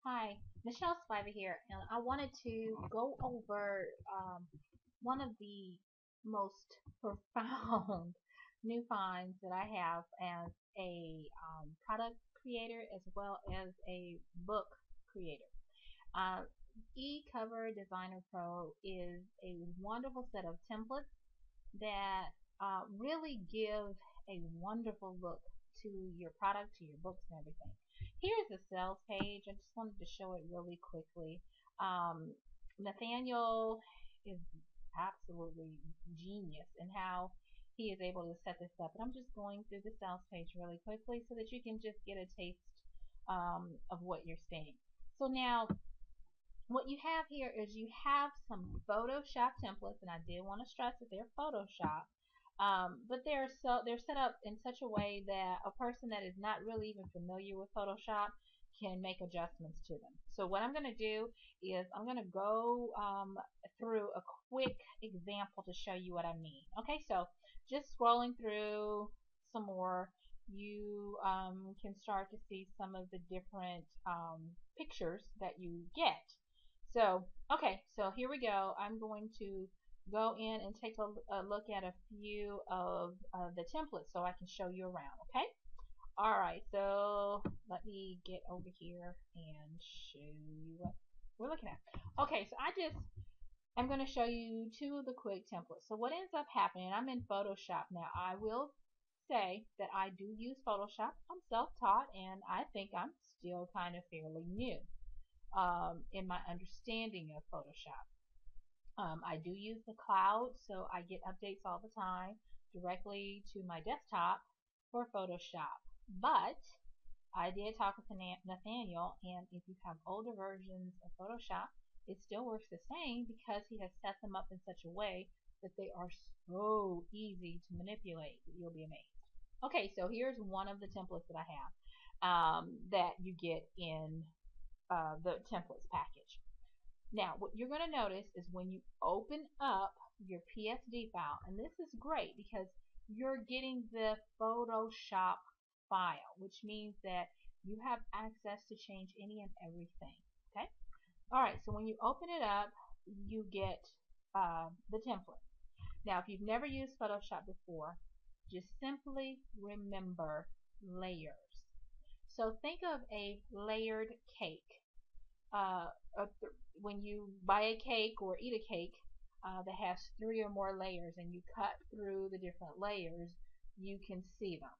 Hi, Michelle Spiver here, and I wanted to go over one of the most profound new finds that I have as a product creator as well as a book creator. Uh, ECover Designer Pro is a wonderful set of templates that really give a wonderful look to your product, to your books, and everything. Here's the sales page. I just wanted to show it really quickly. Um, Nathaniel is absolutely genius in how he is able to set this up. And I'm just going through the sales page really quickly so that you can just get a taste of what you're seeing. So now what you have here is you have some Photoshop templates, and I did want to stress that they're Photoshop, but they're set up in such a way that a person that is not really even familiar with Photoshop can make adjustments to them. So what I'm going to do is I'm going to go through a quick example to show you what I mean. Okay, so just scrolling through some more, you can start to see some of the different pictures that you get. So, okay, so here we go. I'm going to go in and take a look at a few of the templates so I can show you around, okay? All right, so let me get over here and show you what we're looking at. Okay, so I'm going to show you two of the quick templates. So what ends up happening, I'm in Photoshop now. I will say that I do use Photoshop. I'm self-taught, and I think I'm still kind of fairly new in my understanding of Photoshop. I do use the cloud, so I get updates all the time directly to my desktop for Photoshop. But I did talk with Nathaniel, and if you have older versions of Photoshop, it still works the same because he has set them up in such a way that they are so easy to manipulate that you'll be amazed. Okay, so here's one of the templates that I have that you get in the templates package. Now, what you're going to notice is when you open up your PSD file, and this is great because you're getting the Photoshop file, which means that you have access to change any and everything. Okay? All right, so when you open it up, you get the template. Now, if you've never used Photoshop before, just simply remember layers. So think of a layered cake. uh, when you buy a cake or eat a cake that has three or more layers and you cut through the different layers, you can see them.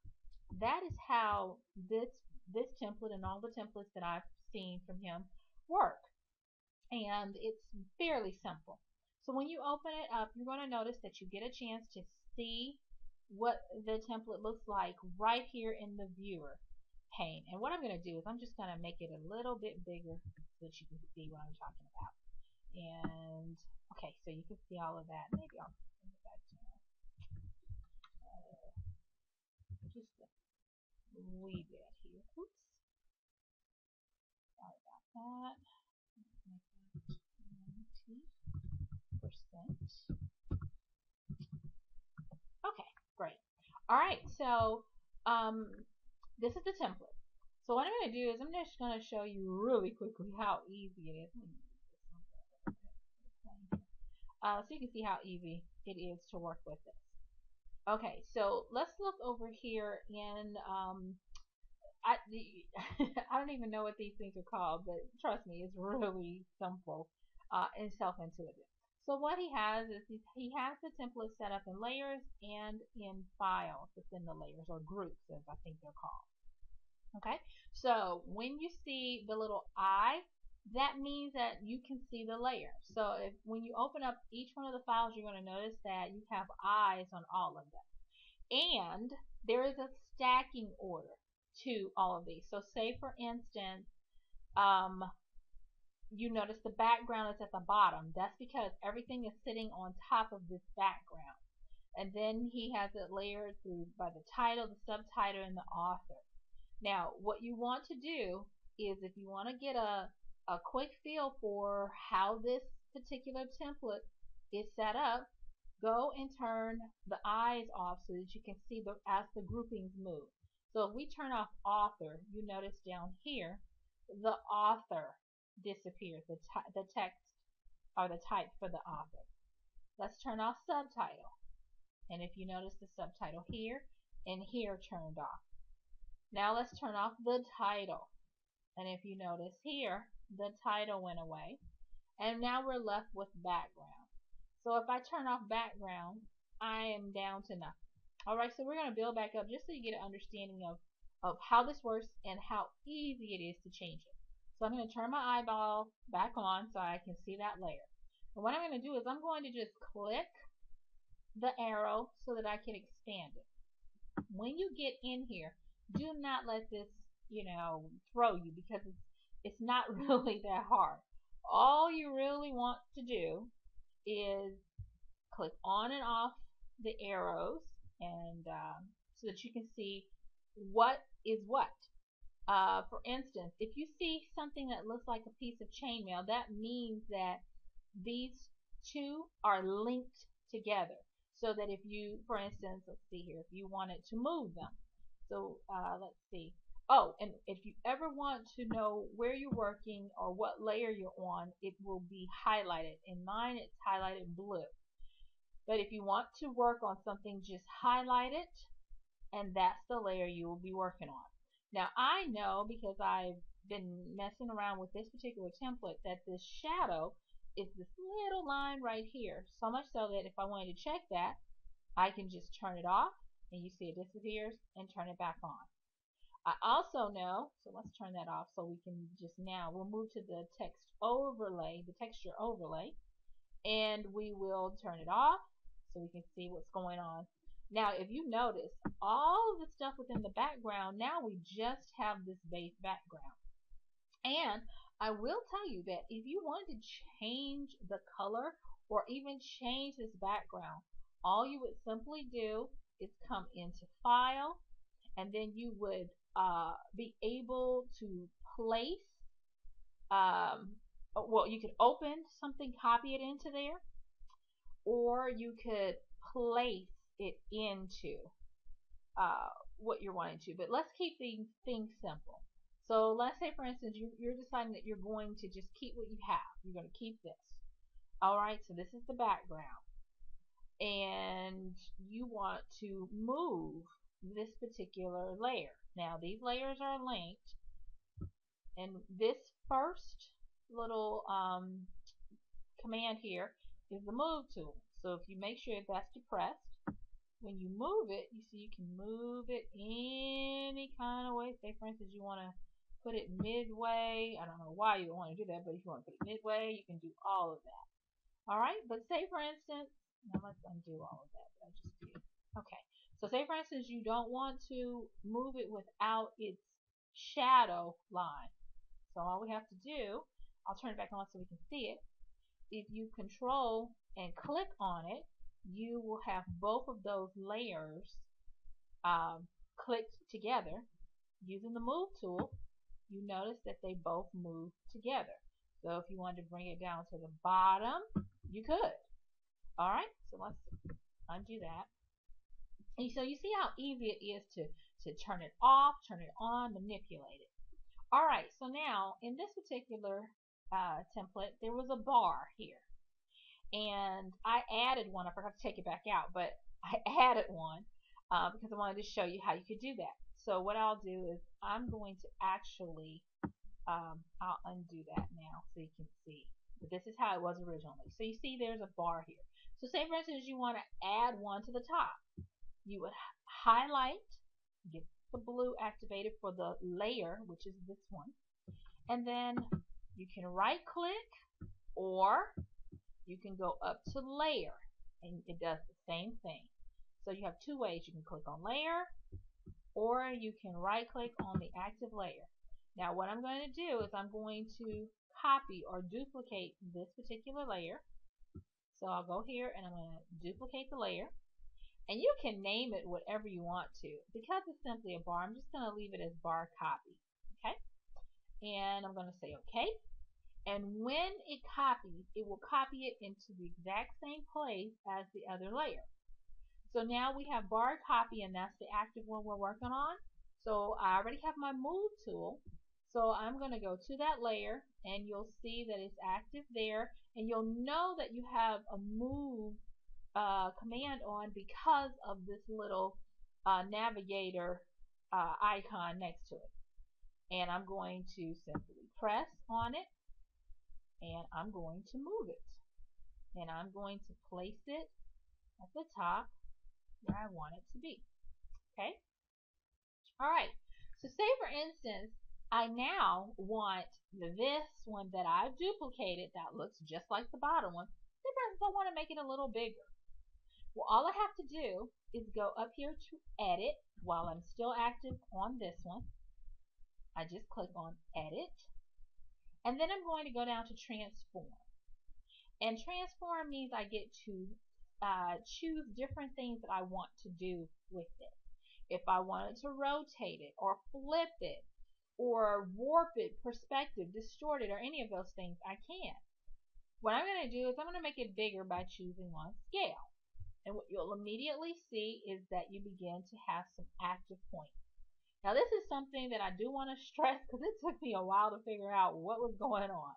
That is how this template and all the templates that I've seen from him work. And it's fairly simple. So when you open it up, you're going to notice that you get a chance to see what the template looks like right here in the viewer pane. And what I'm going to do is I'm just going to make it a little bit bigger so that you can see what I'm talking about. And okay, so you can see all of that. Maybe I'll bring it back down just a wee bit here. Oops, sorry about that. Let's make that 90%. Okay, great. All right, so um, this is the template. So what I'm going to do is I'm just going to show you really quickly how easy it is. So you can see how easy it is to work with this. Okay, so let's look over here in I I don't even know what these things are called, but trust me, it's really simple and self-intuitive. So what he has is he has the template set up in layers and in files within the layers, or groups as I think they're called. Okay, so when you see the little I, that means that you can see the layer. So if when you open up each one of the files, you're going to notice that you have eyes on all of them. And there is a stacking order to all of these. So say for instance, um, you notice the background is at the bottom. That's because everything is sitting on top of this background. And then he has it layered through by the title, the subtitle, and the author. Now, what you want to do is if you want to get a quick feel for how this particular template is set up, go and turn the eyes off so that you can see as the groupings move. So if we turn off author, you notice down here the author disappears, the text or the type for the author. Let's turn off subtitle. And if you notice the subtitle here and here turned off. Now let's turn off the title. And if you notice here, the title went away. And now we're left with background. So if I turn off background, I am down to nothing. Alright, so we're going to build back up just so you get an understanding of how this works and how easy it is to change it. So I'm going to turn my eyeball back on so I can see that layer. And what I'm going to do is I'm going to just click the arrow so that I can expand it. When you get in here, do not let this, throw you, because it's not really that hard. All you really want to do is click on and off the arrows, and so that you can see what is what. For instance, if you see something that looks like a piece of chainmail, that means that these two are linked together. So that if you, for instance, let's see here, if you wanted to move them. So let's see. Oh, and if you ever want to know where you're working or what layer you're on, it will be highlighted. In mine, it's highlighted blue. But if you want to work on something, just highlight it, and that's the layer you will be working on. Now, I know, because I've been messing around with this particular template, that this shadow is this little line right here. So much so that if I wanted to check that, I can just turn it off, and you see it disappears, and turn it back on. I also know, so let's turn that off so we can we'll move to the text overlay, the texture overlay, and we will turn it off so we can see what's going on. Now, if you notice, all of the stuff within the background, now we just have this base background. And I will tell you that if you want to change the color or even change this background, all you would simply do is come into File, and then you would be able to place, well, you could open something, copy it into there, or you could place it into what you're wanting to. But let's keep these things simple. So let's say, for instance, you're deciding that you're going to just keep what you have. You're going to keep this. Alright, so this is the background. And you want to move this particular layer. Now, these layers are linked. And this first little command here is the move tool. So if you make sure that's depressed, when you move it, you see you can move it any kind of way. Say, for instance, you want to put it midway. I don't know why you want to do that, but if you want to put it midway, you can do all of that. Alright, but say, for instance, now let's undo all of that I just did. Okay, so say, for instance, you don't want to move it without its shadow line. So all we have to do, I'll turn it back on so we can see it. If you control and click on it, you will have both of those layers clicked together. Using the move tool, you notice that they both move together. So if you wanted to bring it down to the bottom, you could. Alright, so let's undo that. And so you see how easy it is to turn it off, turn it on, manipulate it. Alright, so now in this particular template, there was a bar here. And I added one. I forgot to take it back out, but I added one because I wanted to show you how you could do that. So what I'll do is I'm going to actually, I'll undo that now so you can see. But this is how it was originally. So you see there's a bar here. So say, for instance, you want to add one to the top. You would highlight, get the blue activated for the layer, which is this one. And then you can right click, or you can go up to layer, and it does the same thing. So you have two ways. You can click on layer, or you can right click on the active layer. Now what I'm going to do is I'm going to copy or duplicate this particular layer. So I'll go here and I'm going to duplicate the layer. And you can name it whatever you want to. Because it's simply a bar, I'm just going to leave it as bar copy. Okay? And I'm going to say OK. And when it copies, it will copy it into the exact same place as the other layer. So now we have bar copy, and that's the active one we're working on. So I already have my move tool. So I'm going to go to that layer, and you'll see that it's active there, and you'll know that you have a move command on because of this little navigator icon next to it. And I'm going to simply press on it, and I'm going to move it. And I'm going to place it at the top where I want it to be. Okay? Alright, so say for instance, I now want this one that I've duplicated that looks just like the bottom one. Say for instance, I want to make it a little bigger. Well, all I have to do is go up here to edit while I'm still active on this one. I just click on edit, and then I'm going to go down to transform. And transform means I get to choose different things that I want to do with it. If I wanted to rotate it or flip it or warp it, perspective, distort it, or any of those things, I can. What I'm going to do is I'm going to make it bigger by choosing on scale. And what you'll immediately see is that you begin to have some active points. Now this is something that I do want to stress because it took me a while to figure out what was going on.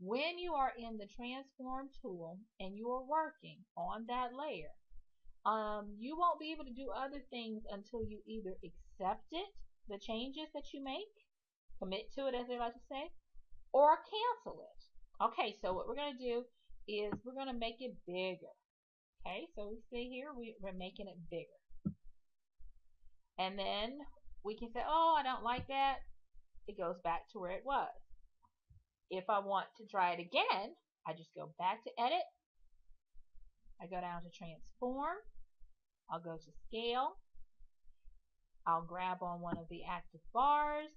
When you are in the transform tool and you are working on that layer, you won't be able to do other things until you either accept it, the changes that you make, commit to it as they like to say, or cancel it. Okay, so what we're going to do is we're going to make it bigger. Okay, so we see here we're making it bigger. And then we can say, oh, I don't like that. It goes back to where it was. If I want to try it again, I just go back to edit. I go down to transform. I'll go to scale. I'll grab on one of the active bars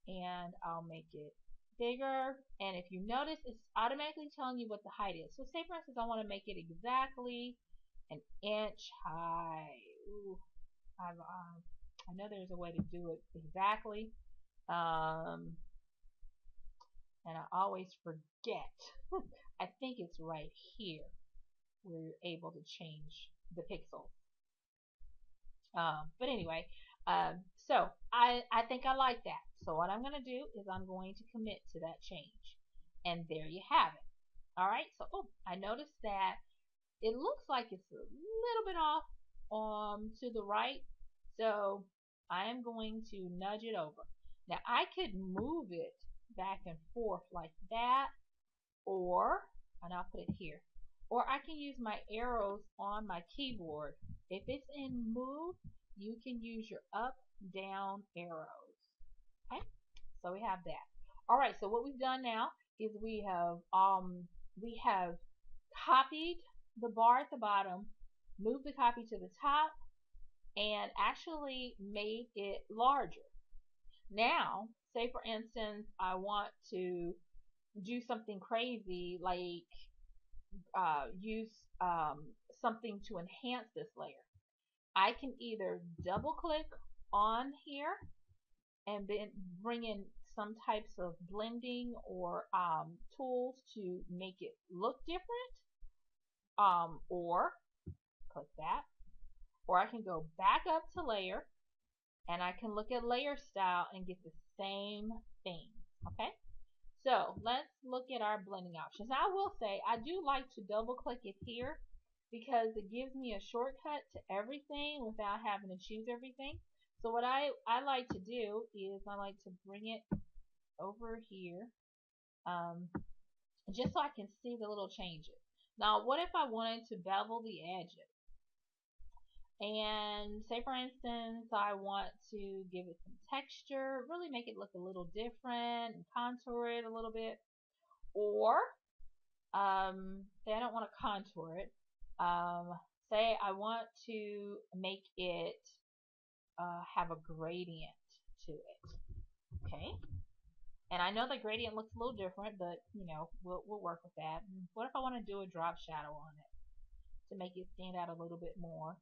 and I'll make it bigger. And if you notice, it's automatically telling you what the height is. So say for instance, I want to make it exactly an inch high. Ooh, I know there's a way to do it exactly. And I always forget. I think it's right here where you're able to change the pixels. But anyway, so I think I like that. So what I'm going to do is I'm going to commit to that change. And there you have it. Alright, so I noticed that it looks like it's a little bit off to the right. So I am going to nudge it over. Now I could move it back and forth like that, and I'll put it here, or I can use my arrows on my keyboard. If it's in move, you can use your up, down arrows. Okay, so we have that. All right, so what we've done now is we have copied the bar at the bottom, moved the copy to the top, and actually made it larger. Now, say for instance, I want to do something crazy like use something to enhance this layer. I can either double click on here and then bring in some types of blending or tools to make it look different, or click that, or I can go back up to layer and I can look at layer style and get the same thing. Okay, so let's look at our blending options. Now I will say I do like to double click it here because it gives me a shortcut to everything without having to choose everything. So what I like to do is I like to bring it over here just so I can see the little changes. Now what if I wanted to bevel the edges? And say for instance I want to give it some texture, really make it look a little different and contour it a little bit. Or say I don't want to contour it. Say I want to make it have a gradient to it. Okay. And I know the gradient looks a little different, but you know, we'll work with that. What if I want to do a drop shadow on it to make it stand out a little bit more?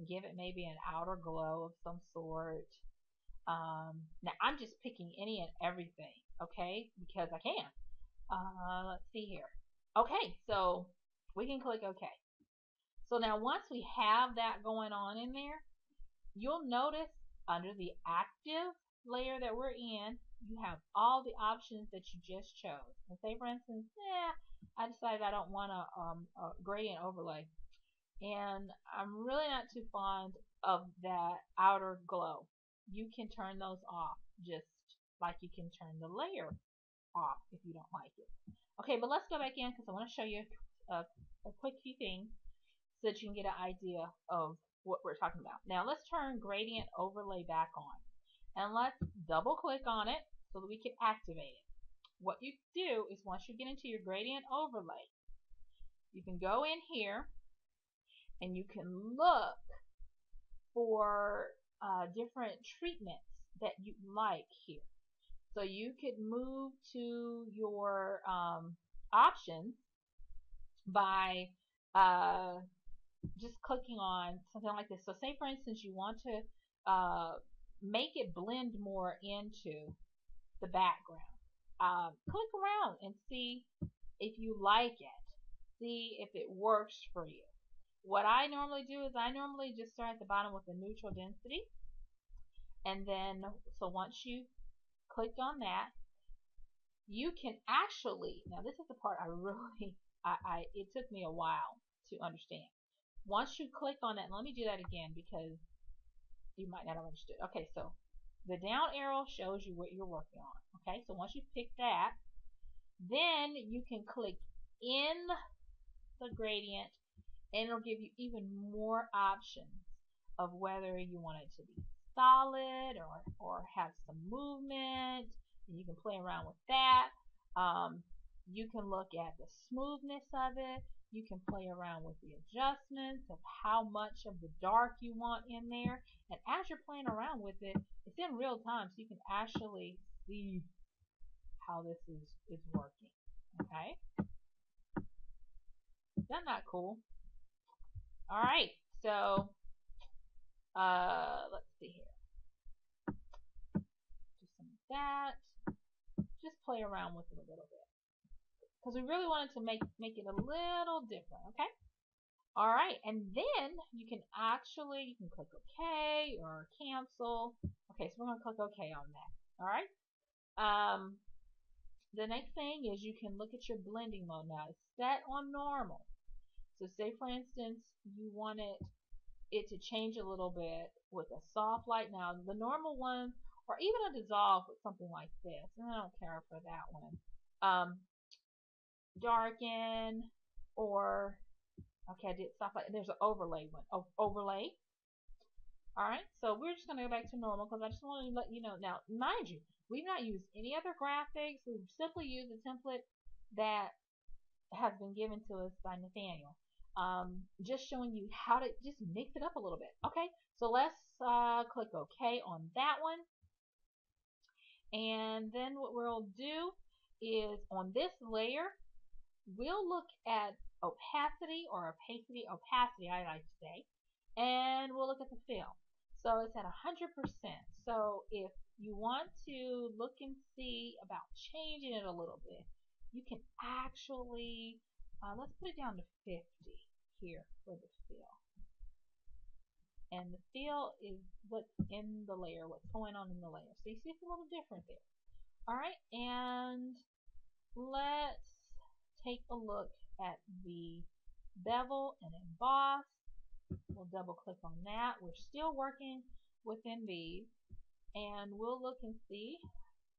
Give it maybe an outer glow of some sort. Now I'm just picking any and everything, okay, because I can. Let's see here. Okay, so we can click OK. So now once we have that going on in there, you'll notice under the active layer that we're in, you have all the options that you just chose. And say, for instance, I decided I don't want a gradient overlay, and I'm really not too fond of that outer glow. You can turn those off just like you can turn the layer off if you don't like it. Okay, but let's go back in because I want to show you a quick few things so that you can get an idea of what we're talking about. Now let's turn gradient overlay back on, and let's double click on it so that we can activate it. What you do is once you get into your gradient overlay, you can go in here and you can look for different treatments that you like here. So you could move to your options by just clicking on something like this. So say for instance you want to make it blend more into the background. Click around and see if you like it. See if it works for you. What I normally do is I normally just start at the bottom with a neutral density, and then so once you clicked on that, you can actually, now this is the part I really it took me a while to understand. Once you click on that, let me do that again because you might not have understood. Okay, so the down arrow shows you what you're working on. Okay, so once you pick that, then you can click in the gradient and it'll give you even more options of whether you want it to be solid or have some movement, and you can play around with that. You can look at the smoothness of it. You can play around with the adjustments of how much of the dark you want in there, and as you're playing around with it, it's in real time, so you can actually see how this is working. Okay, is that not cool? All right, so let's see here. Do some of that. Just play around with it a little bit because we really wanted to make it a little different. Okay. All right, and then you can click OK or cancel. Okay, so we're gonna click OK on that. All right. The next thing is you can look at your blending mode now. It's set on normal. So say for instance you wanted it to change a little bit with a soft light. Now the normal one, or even a dissolve with something like this, and I don't care for that one. Darken, or okay, I did soft light. There's an overlay one. Overlay. All right, so we're just gonna go back to normal because I just want to let you know. Now, mind you, we've not used any other graphics. We've simply used the template that has been given to us by Nathaniel. Just showing you how to just mix it up a little bit. Okay, so let's click OK on that one. And then what we'll do is on this layer, we'll look at opacity, or opacity I like to say, and we'll look at the fill. So it's at 100%. So if you want to look and see about changing it a little bit, you can actually, let's put it down to 50 here for the fill. And the fill is what's in the layer, what's going on in the layer. So you see it's a little different there. Alright, and let's take a look at the bevel and emboss. We'll double click on that. We're still working within these, and we'll look and see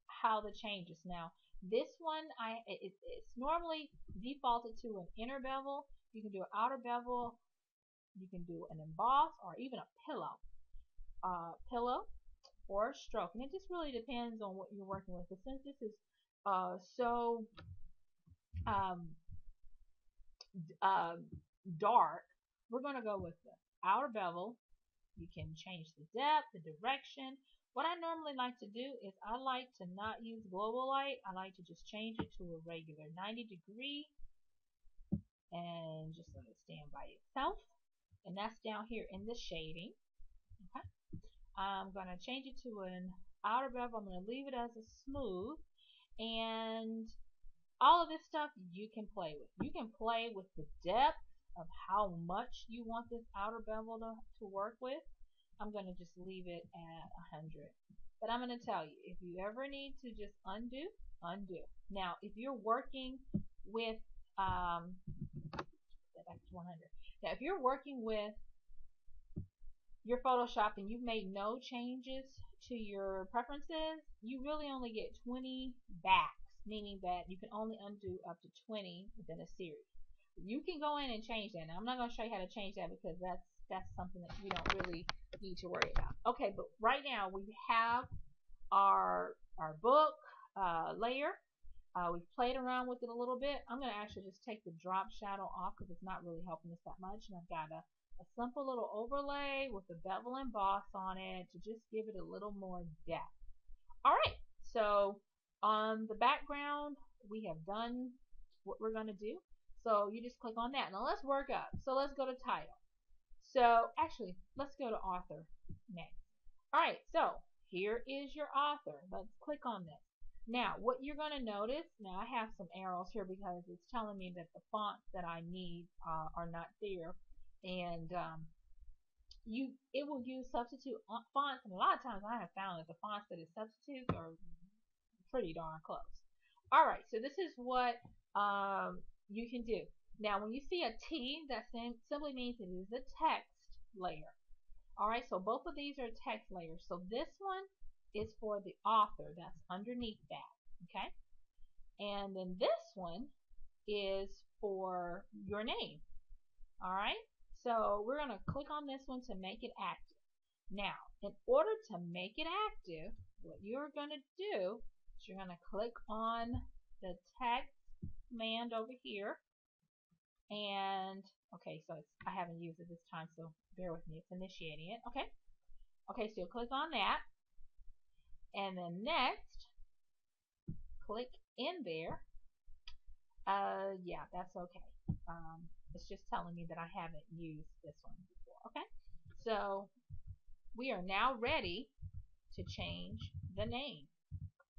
how the changes. Now this one, it's normally defaulted to an inner bevel. You can do an outer bevel, you can do an emboss, or even a pillow or a stroke, and it just really depends on what you're working with. But since this is so dark, we're going to go with the outer bevel. You can change the depth, the direction. What I normally like to do is I like to not use global light. I like to just change it to a regular 90-degree and just let it stand by itself. And that's down here in the shading. Okay. I'm going to change it to an outer bevel. I'm going to leave it as a smooth. And all of this stuff you can play with. You can play with the depth of how much you want this outer bevel to work with. I'm going to just leave it at 100. But I'm going to tell you, if you ever need to just undo, undo. Now, if you're working with, back to 100. Now, if you're working with your Photoshop and you've made no changes to your preferences, you really only get 20 backs, meaning that you can only undo up to 20 within a series. You can go in and change that. Now, I'm not going to show you how to change that because that's something that we don't really need to worry about. Okay, but right now we have our book layer. We've played around with it a little bit. I'm going to actually just take the drop shadow off because it's not really helping us that much. And I've got a simple little overlay with the bevel emboss on it to just give it a little more depth. Alright, so on the background we have done what we're going to do. So you just click on that. Now let's work up. So let's go to title. So actually, let's go to author next. Alright, so here is your author. Let's click on this. Now, what you're going to notice, now I have some arrows here because it's telling me that the fonts that I need are not there. And it will use substitute fonts, and a lot of times I have found that the fonts that it substitutes are pretty darn close. Alright, so this is what you can do. Now, when you see a T, that simply means it is a text layer. Alright, so both of these are text layers. So this one is for the author. That's underneath that. Okay? And then this one is for your name. Alright? So we're going to click on this one to make it active. Now, in order to make it active, what you're going to do is you're going to click on the text command over here. And, okay, so I haven't used it this time, so bear with me. It's initiating it. Okay. Okay, so you'll click on that. And then next, click in there. Yeah, that's okay. It's just telling me that I haven't used this one before. Okay, so we are now ready to change the name.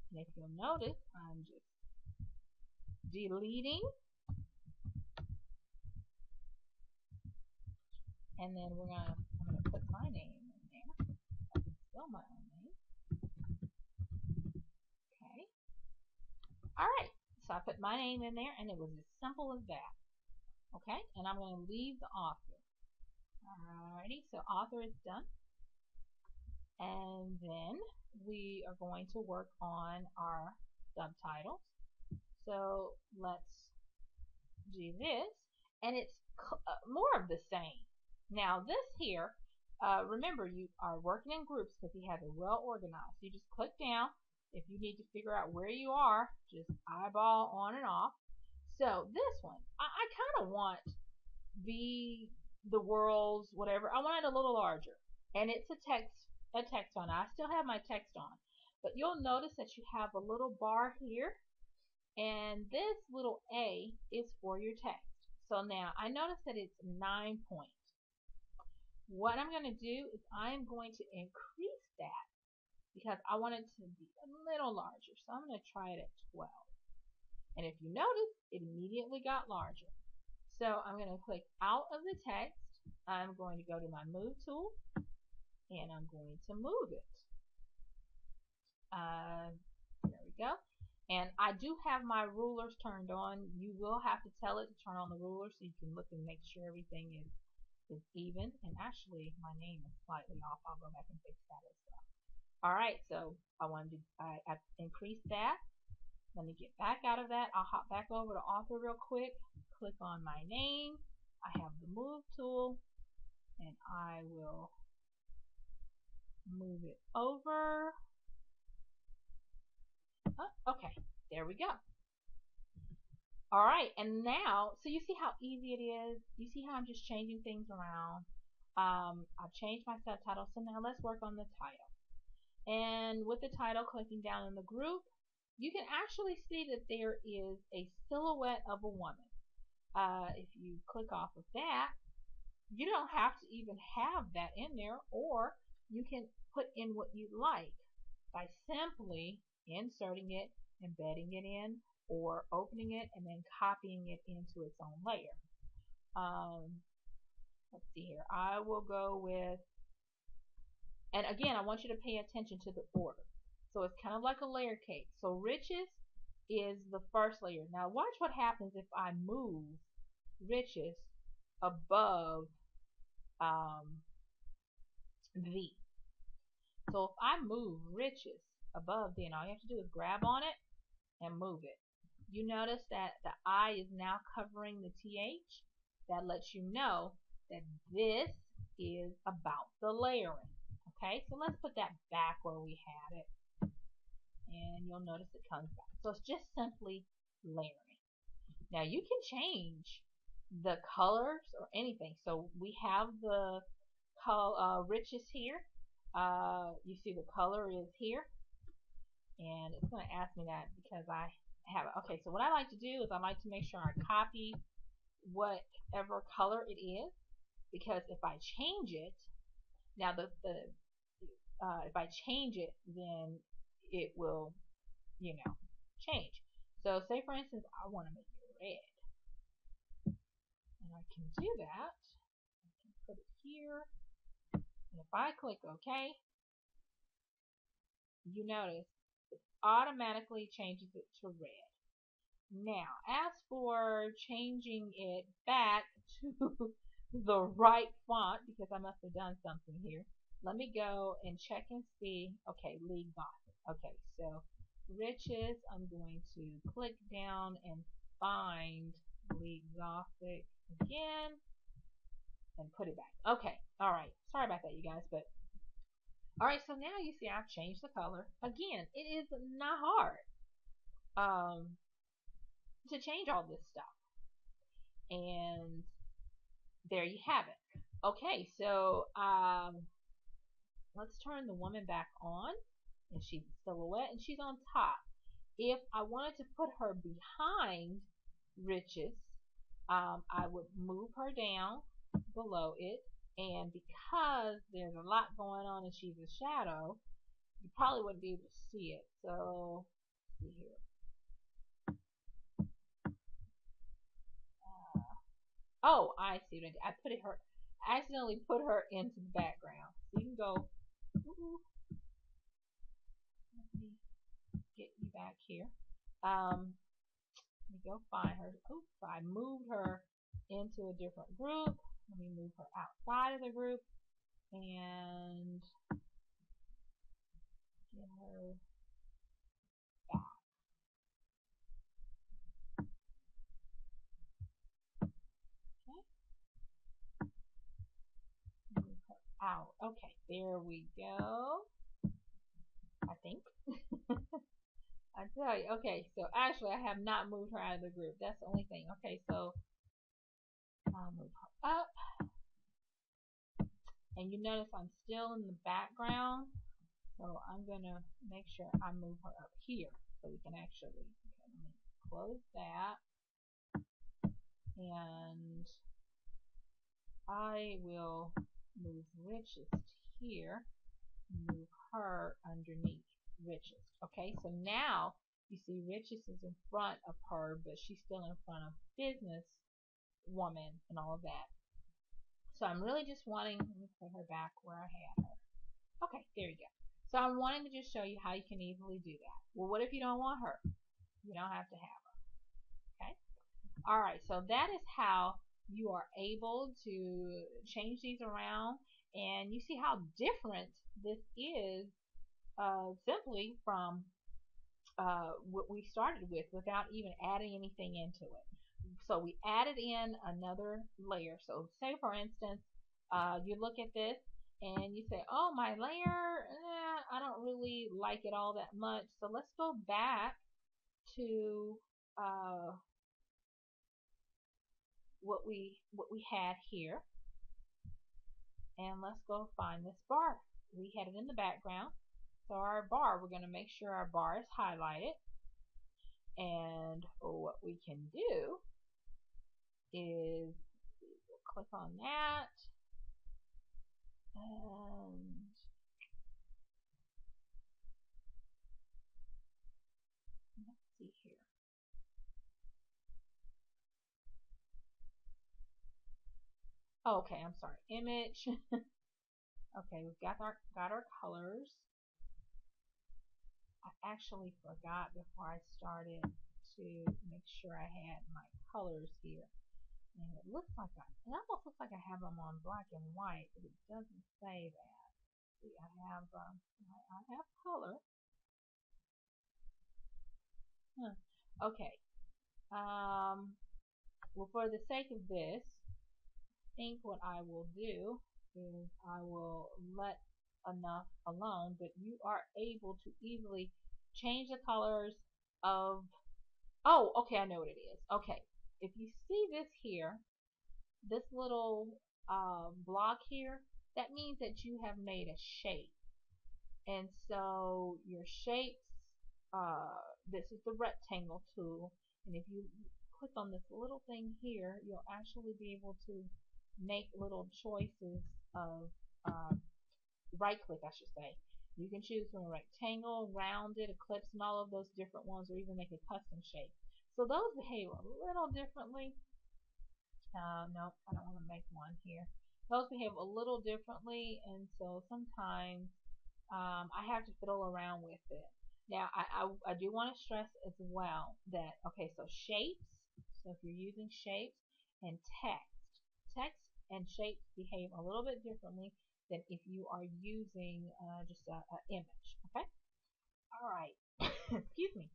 And if you'll notice, I'm just deleting, and then I'm gonna put my name in there. I can spell my own name. Okay. All right. So I put my name in there, and it was as simple as that. Okay, and I'm going to leave the author. Alrighty, so author is done. And then we are going to work on our subtitles. So let's do this, and it's more of the same. Now this here, remember you are working in groups because you have it well organized. You just click down. If you need to figure out where you are, just eyeball on and off. So this one, I kind of want the world's whatever. I want it a little larger, and it's a text on. I still have my text on, but you'll notice that you have a little bar here, and this little A is for your text. So now I notice that it's 9 points. What I'm going to do is I'm going to increase that because I want it to be a little larger. So I'm going to try it at 12. And if you notice, it immediately got larger. So I'm going to click out of the text. I'm going to go to my move tool, and I'm going to move it. There we go. And I do have my rulers turned on. You will have to tell it to turn on the ruler so you can look and make sure everything is even. And actually, my name is slightly off. I'll go back and fix that as well. All right, so I increased that. Let me get back out of that. I'll hop back over to author real quick. Click on my name. I have the move tool, and I will move it over. Oh, okay, there we go. All right, and now, so you see how easy it is? You see how I'm just changing things around? I've changed my subtitle, so now let's work on the title. And with the title, clicking down in the group, you can actually see that there is a silhouette of a woman. If you click off of that, you don't have to even have that in there, or you can put in what you like by simply inserting it, embedding it in, or opening it and then copying it into its own layer. Let's see here. I will go with, and again, I want you to pay attention to the order. So it's kind of like a layer cake. So riches is the first layer. Now watch what happens if I move riches above um, V. So if I move riches above V, and all you have to do is grab on it and move it. You notice that the I is now covering the TH. That lets you know that this is about the layering. Okay, so let's put that back where we had it. And you'll notice it comes back. So it's just simply layering. Now you can change the colors or anything. So we have the riches here. You see the color is here. And it's going to ask me that because I have it. Okay, so what I like to do is I like to make sure I copy whatever color it is, because if I change it, now if I change it, then it will, change. So say for instance I want to make it red, and I can do that. I can put it here, and if I click OK, you notice it automatically changes it to red. Now, as for changing it back to the right font, because I must have done something here, let me go and check and see. Okay, League Gothic. Okay, so riches, I'm going to click down and find League Gothic again and put it back. Okay, all right. Sorry about that, you guys, but all right. So now you see I've changed the color again. It is not hard. To change all this stuff. And there you have it. Okay, so let's turn the woman back on, and she's a silhouette, and she's on top. If I wanted to put her behind riches, I would move her down below it, and because there's a lot going on and she's a shadow, you probably wouldn't be able to see it. So let's see here. Oh, I see what I did. I accidentally put her into the background. So you can go, ooh, let me get you back here. Let me go find her. Oops, I moved her into a different group. Let me move her outside of the group and get her back. Okay. Move her out. Okay, there we go. I think. I tell you. Okay, so actually I have not moved her out of the group. That's the only thing. Okay, so I'll move her up. And you notice I'm still in the background. So I'm going to make sure I move her up here so we can actually, okay, let me close that. And I will move riches here, move her underneath riches. Okay, so now you see riches is in front of her, but she's still in front of business woman and all of that. So I'm really just wanting, let me put her back where I had her. Okay, there you go. So I'm wanting to just show you how you can easily do that. Well, what if you don't want her? You don't have to have her. Okay. All right. So that is how you are able to change these around, and you see how different this is simply from what we started with without even adding anything into it. So we added in another layer. So say for instance, you look at this and you say, oh, my layer, I don't really like it all that much. So let's go back to what we had here, and let's go find this bar. We had it in the background. So our bar, we're going to make sure our bar is highlighted. And what we can do is click on that, and let's see here. Okay, I'm sorry. Image. Okay, we've got our colors. I actually forgot before I started to make sure I had my colors here. And it looks like it almost looks like I have them on black and white, but it doesn't say that. See, I have color. Huh. Okay. Well, for the sake of this, I think what I will do is I will let enough alone, but you are able to easily change the colors of. Oh, okay, I know what it is. Okay, if you see this here, this little block here, that means that you have made a shape. And so your shapes, this is the rectangle tool. And if you click on this little thing here, you'll actually be able to make little choices of right click, I should say. You can choose from a rectangle, rounded, ellipse, and all of those different ones, or even make a custom shape. So those behave a little differently. No, I don't want to make one here. Those behave a little differently, and so sometimes I have to fiddle around with it. Now, I do want to stress as well that, okay, so shapes, so if you're using shapes and text and shapes behave a little bit differently than if you are using just a image, okay? All right, excuse me.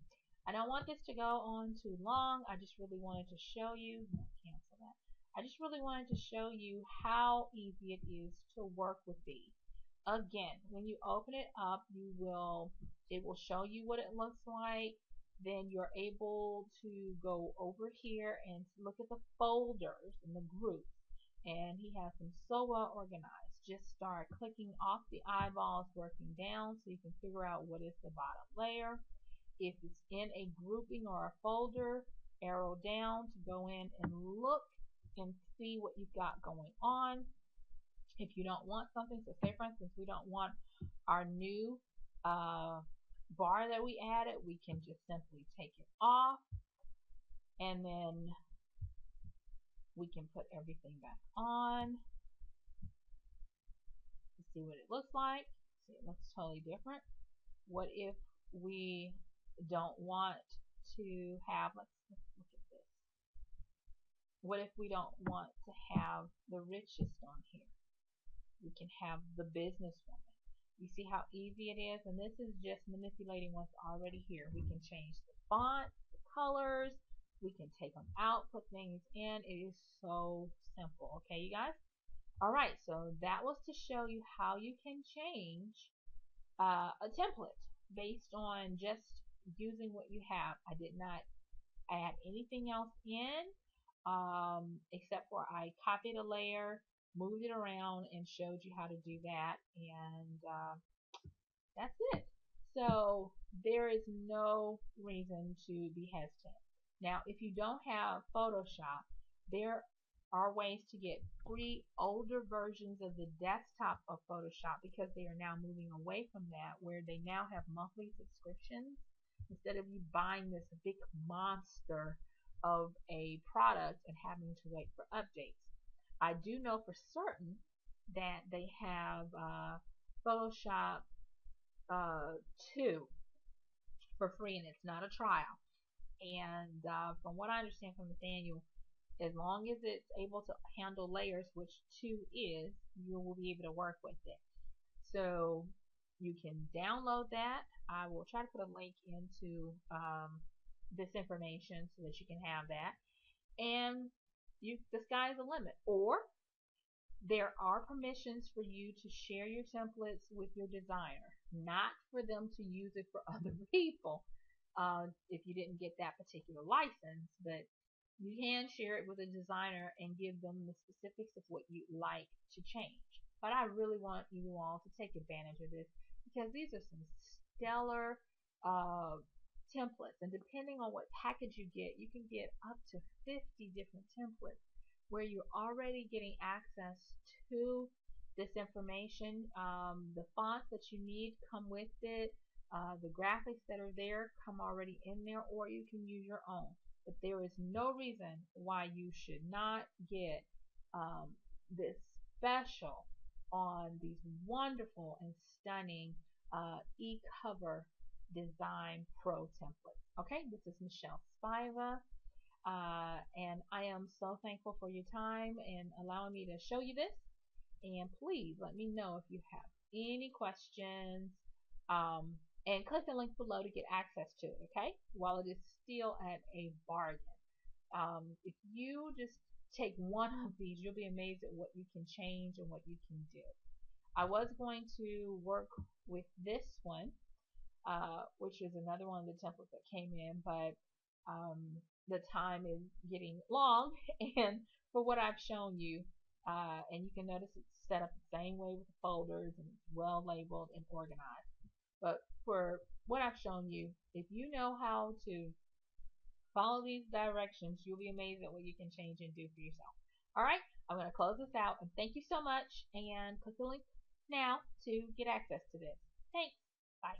I don't want this to go on too long. I just really wanted to show you, cancel that. I just really wanted to show you how easy it is to work with these. Again, when you open it up, it will show you what it looks like. Then you're able to go over here and look at the folders and the groups. And he has them so well organized. Just start clicking off the eyeballs, working down so you can figure out what is the bottom layer. If it's in a grouping or a folder, arrow down to go in and look and see what you've got going on. If you don't want something, so say for instance we don't want our new bar that we added, we can just simply take it off, and then we can put everything back on to see what it looks like. See, it looks totally different. What if we don't want to have, let's look at this. What if we don't want to have the richest on here? We can have the businesswoman. You see how easy it is? And this is just manipulating what's already here. We can change the font, the colors. We can take them out, put things in. It is so simple. Okay, you guys? All right, so that was to show you how you can change a template based on just using what you have. I did not add anything else in except for I copied a layer, moved it around, and showed you how to do that. And that's it. So there is no reason to be hesitant. Now, if you don't have Photoshop, there are ways to get free older versions of the desktop of Photoshop, because they are now moving away from that, where they now have monthly subscriptions instead of you buying this big monster of a product and having to wait for updates. I do know for certain that they have Photoshop uh, 2 for free, and it's not a trial. And from what I understand from Nathaniel, as long as it's able to handle layers, which 2 is, you will be able to work with it. So you can download that. I will try to put a link into this information so that you can have that. And the sky's the limit. Or there are permissions for you to share your templates with your designer, not for them to use it for other people if you didn't get that particular license, but you can share it with a designer and give them the specifics of what you'd like to change. But I really want you all to take advantage of this, because these are some stellar uh, templates, and depending on what package you can get up to 50 different templates where you're already getting access to this information. The fonts that you need come with it. The graphics that are there come already in there, or you can use your own. But there is no reason why you should not get this special on these wonderful and stunning ECover Design Pro templates. Okay, this is Michelle Spiva, and I am so thankful for your time and allowing me to show you this. And please let me know if you have any questions. Um, and click the link below to get access to it, okay? While it is still at a bargain. If you just take one of these, you'll be amazed at what you can change and what you can do. I was going to work with this one, which is another one of the templates that came in, but um, the time is getting long. And for what I've shown you, and you can notice it's set up the same way with the folders and it's well labeled and organized. But for what I've shown you, if you know how to follow these directions, you'll be amazed at what you can change and do for yourself. All right, I'm going to close this out and thank you so much. And click the link now to get access to this. Thanks.